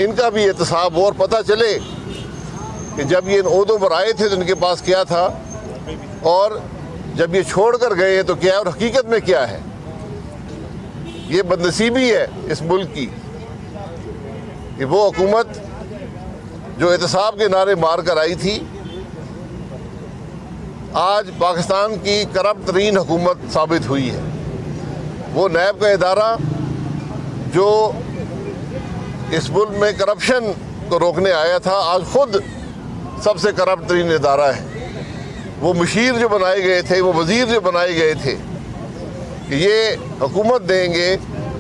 ان کا بھی احتساب اور پتہ چلے کہ جب یہ ان عہدوں پر آئے تھے تو ان کے پاس کیا تھا اور جب یہ چھوڑ کر گئے تو کیا ہے اور حقیقت میں کیا ہے۔ یہ بدنصیبی ہے اس ملک کی کہ وہ حکومت جو احتساب کے نعرے مار کر آئی تھی آج پاکستان کی کرپٹ ترین حکومت ثابت ہوئی ہے۔ وہ نیب کا ادارہ جو اس ملک میں کرپشن کو روکنے آیا تھا آج خود سب سے کرپٹ ترین ادارہ ہے۔ وہ مشیر جو بنائے گئے تھے، وہ وزیر جو بنائے گئے تھے کہ یہ حکومت دیں گے،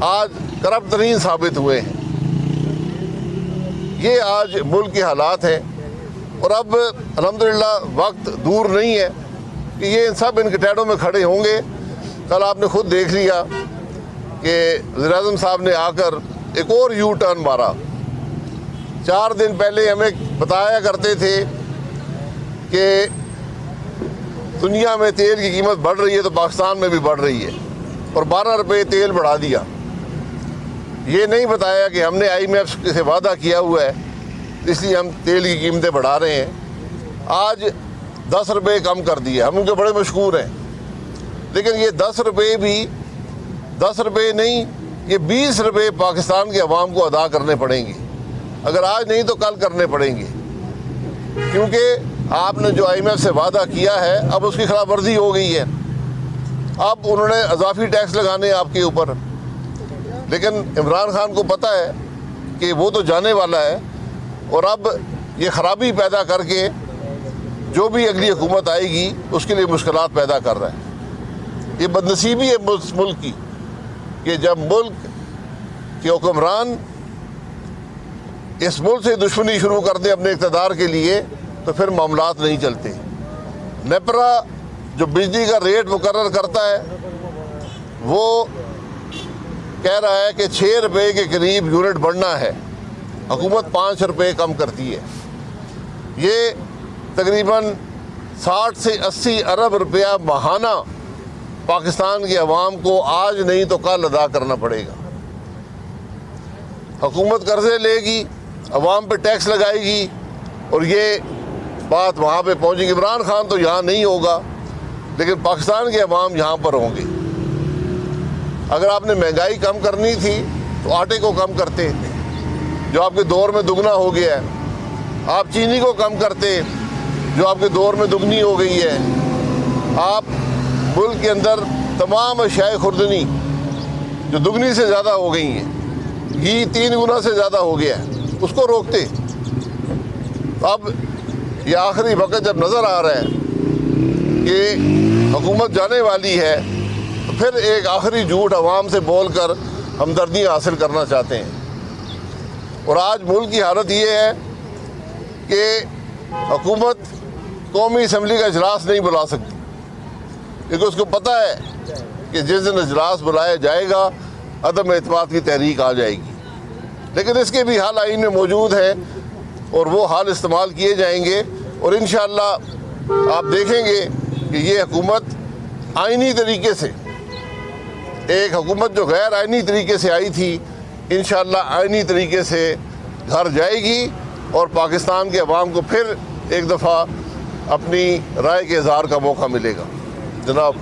آج کرپٹ ترین ثابت ہوئے ہیں۔ یہ آج ملک کے حالات ہیں اور اب الحمدللہ وقت دور نہیں ہے کہ یہ سب ان کے ٹیڑوں میں کھڑے ہوں گے۔ کل آپ نے خود دیکھ لیا کہ وزیر اعظم صاحب نے آ کر ایک اور یو ٹرن مارا۔ 4 دن پہلے ہمیں بتایا کرتے تھے کہ دنیا میں تیل کی قیمت بڑھ رہی ہے تو پاکستان میں بھی بڑھ رہی ہے اور 12 روپے تیل بڑھا دیا۔ یہ نہیں بتایا کہ ہم نے IMF سے وعدہ کیا ہوا ہے اس لیے ہم تیل کی قیمتیں بڑھا رہے ہیں۔ آج 10 روپے کم کر دیے، ہم ان کے بڑے مشکور ہیں، لیکن یہ 10 روپے بھی 10 روپے نہیں، یہ 20 روپے پاکستان کے عوام کو ادا کرنے پڑیں گے۔ اگر آج نہیں تو کل کرنے پڑیں گے، کیونکہ آپ نے جو IMF سے وعدہ کیا ہے اب اس کی خلاف ورزی ہو گئی ہے۔ اب انہوں نے اضافی ٹیکس لگانے آپ کے اوپر، لیکن عمران خان کو پتہ ہے کہ وہ تو جانے والا ہے اور اب یہ خرابی پیدا کر کے جو بھی اگلی حکومت آئے گی اس کے لیے مشکلات پیدا کر رہا ہے۔ یہ بدنصیبی ہے ملک کی کہ جب ملک کے حکمران اس ملک سے دشمنی شروع کر دیں اپنے اقتدار کے لیے تو پھر معاملات نہیں چلتے۔ نیپرا جو بجلی کا ریٹ مقرر کرتا ہے وہ کہہ رہا ہے کہ 6 روپے کے قریب یونٹ بڑھنا ہے، حکومت 5 روپے کم کرتی ہے۔ یہ تقریباً 60 سے 80 ارب روپیہ ماہانہ پاکستان کے عوام کو آج نہیں تو کل ادا کرنا پڑے گا۔ حکومت قرضے لے گی، عوام پہ ٹیکس لگائے گی اور یہ بات وہاں پہ پہنچے گی۔ عمران خان تو یہاں نہیں ہوگا لیکن پاکستان کے عوام یہاں پر ہوں گے۔ اگر آپ نے مہنگائی کم کرنی تھی تو آٹے کو کم کرتے جو آپ کے دور میں دگنا ہو گیا ہے، آپ چینی کو کم کرتے جو آپ کے دور میں دگنی ہو گئی ہے، آپ ملک کے اندر تمام اشیاء خوردنی جو دگنی سے زیادہ ہو گئی ہیں، گھی 3 گنا سے زیادہ ہو گیا ہے، اس کو روکتے۔ اب یہ آخری وقت جب نظر آ رہا ہے کہ حکومت جانے والی ہے تو پھر ایک آخری جھوٹ عوام سے بول کر ہمدردیاں حاصل کرنا چاہتے ہیں۔ اور آج ملک کی حالت یہ ہے کہ حکومت قومی اسمبلی کا اجلاس نہیں بلا سکتی کیونکہ اس کو پتہ ہے کہ جس دن اجلاس بلایا جائے گا عدم اعتماد کی تحریک آ جائے گی، لیکن اس کے بھی حال آئین میں موجود ہیں اور وہ حال استعمال کیے جائیں گے اور انشاءاللہ آپ دیکھیں گے کہ یہ حکومت آئینی طریقے سے، ایک حکومت جو غیر آئینی طریقے سے آئی تھی، انشاءاللہ آئینی طریقے سے گھر جائے گی اور پاکستان کے عوام کو پھر ایک دفعہ اپنی رائے کے اظہار کا موقع ملے گا۔ جناب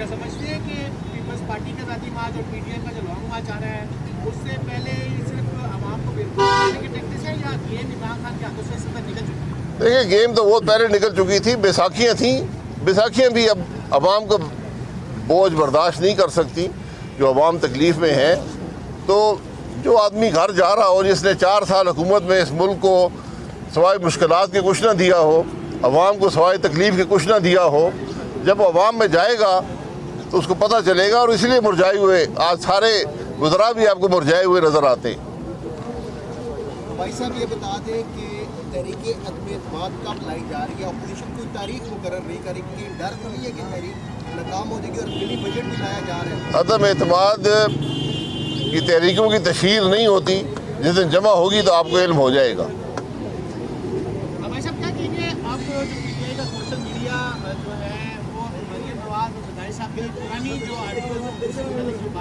سمجھتے ہیں کہ پیپلز پارٹی کا ذاتی مارچ اور PTI کا جو لانگ مارچ آ رہا ہے اس سے پہلے صرف عوام کو بیرون کی پریکٹس ہے یا گیم عمران خان کے ہاتھوں سے اس وقت نکل چکی ہے؟ دیکھیں گیم تو بہت پہلے نکل چکی تھی، بیساکھیاں تھیں، بیساکھیاں بھی اب عوام کو بوجھ برداشت نہیں کر سکتی، جو عوام تکلیف میں ہے۔ تو جو آدمی گھر جا رہا ہو جس نے 4 سال حکومت میں اس ملک کو سوائے مشکلات کے کچھ نہ دیا ہو، عوام کو سوائے تکلیف کے کچھ نہ دیا ہو، جب عوام میں جائے گا تو اس کو پتہ چلے گا اور اسی لیے مرجائے ہوئے آج سارے وزراء بھی آپ کو مرجائے ہوئے نظر آتے ہیں۔ بھائی صاحب یہ بتا دیں کہ تحریک عدم اعتماد کب لائی جا رہی ہے؟ اپوزیشن کوئی تاریخ مقرر نہیں کرے گی، ڈر تو نہیں ہے کہ تحریک ناکام ہو جائے گی اور ملی بجٹ بھی لایا جا رہا ہے؟ عدم اعتماد کی تحریکوں کی تشہیر نہیں ہوتی، جس دن جمع ہوگی تو آپ کو علم ہو جائے گا۔ بھائی صاحب کیا کہیں گے آپ جو PTI کا سوشل میڈیا جو ہے وہ مریم نواز اور صدائی صاحب کی پرانی جو آرٹیکل